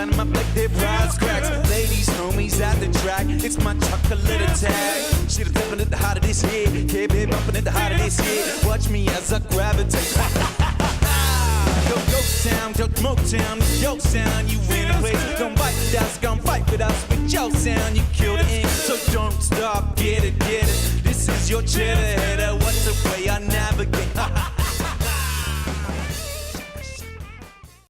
shine them up like they're prize cracks. Ladies, homies at the track, it's my chocolate attack. Shit, I'm dipping at the heart of this year. Yeah, babe, bumping at the heart of this year. Watch me as I gravitate. Go town, go Motown, with your sound, you win the place. Gon' bite with us, gon' fight with us, with your sound, you kill the end. So don't stop, get it, get it. This is your cheddar header, what's the way I navigate?